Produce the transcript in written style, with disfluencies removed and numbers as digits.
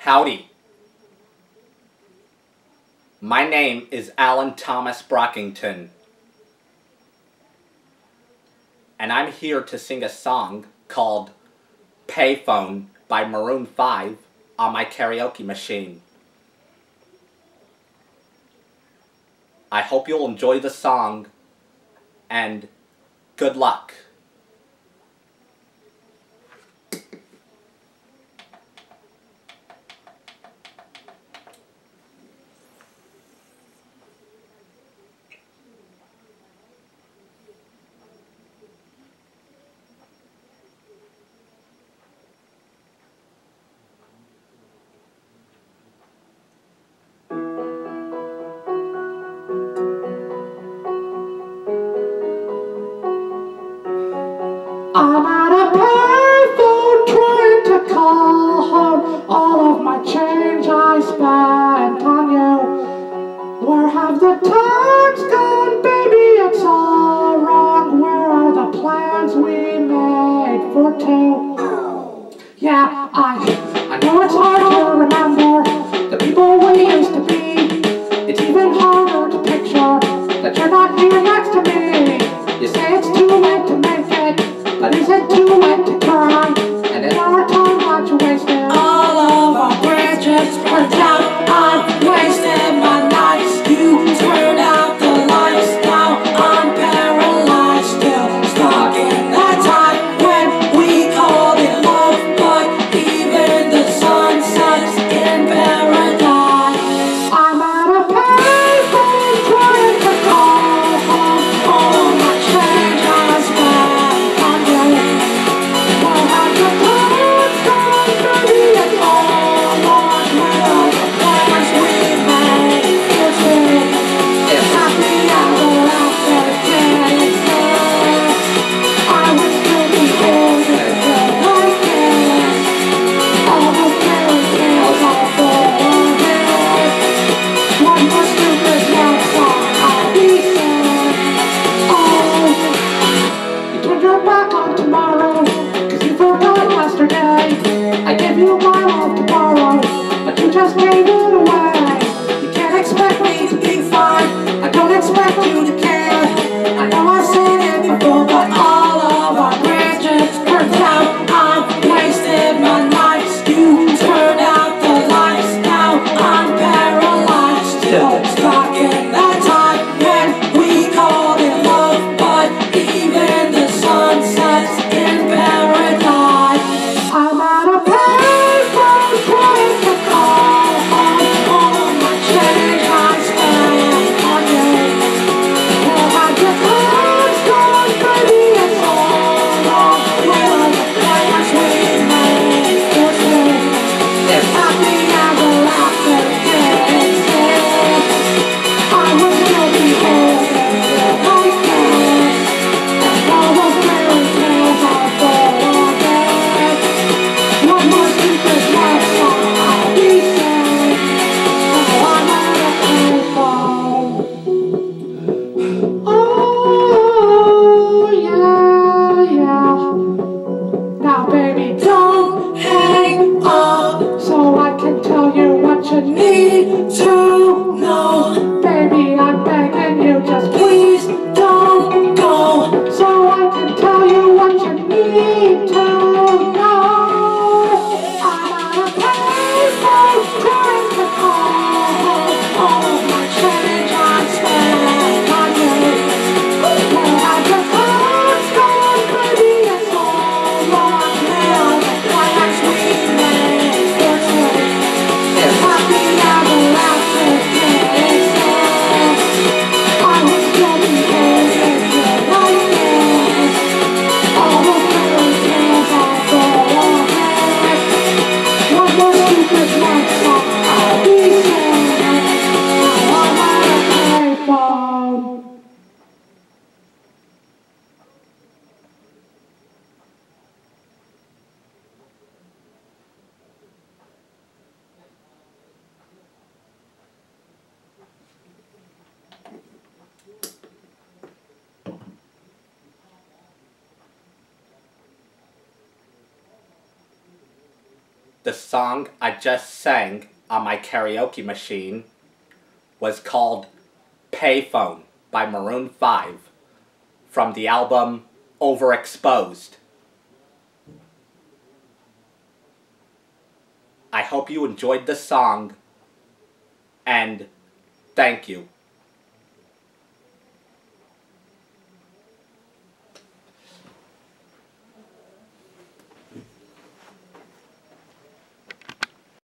Howdy. My name is Alan Thomas Brockington, and I'm here to sing a song called Payphone by Maroon 5 on my karaoke machine. I hope you'll enjoy the song, and good luck. I'm at a payphone trying to call home all of my change I spent on you. Where have the times gone, baby? It's all wrong. Where are the plans we made for two? Yeah, I know it's hard to remember the people we used to be. It's even harder to picture that you're not here next to me. You say it's too late to make it, but is it too late to try? And in our time that you wasted, all of our bridges burned down. I've wasted my nights. You turned out the lights. Now I'm paralyzed, still stuck in that time when we called it love. But even the sun sets in paradise. I'm at a payphone trying to call home all of my change I spent on you. Where have the times gone, baby? It's all gone. Where are the plans we made for two? If happy ever after did exist, I would still be holding you like this. All the fairy tales are forwarded. One more stupid love song I'll be singing. Oh, you turned your back on tomorrow, 'cause you forgot yesterday. I gave you my love to borrow, but you just gave it away. You can't expect me to be fine. I don't expect you to care. I know I've said it before, but all of our bridges burned down. I've wasted my nights. You turned out the lights. Now I'm paralyzed, still stuck in that time when we called it love. But even the sun sets in paradise. I'm at a payphone trying to call home all of my change I spent on you. Where have your times gone, baby? It's all wrong. Where are the plans we made for two? If happy ever after did exist, I would The song I just sang on my karaoke machine was called Payphone by Maroon 5 from the album Overexposed. I hope you enjoyed the song, and thank you.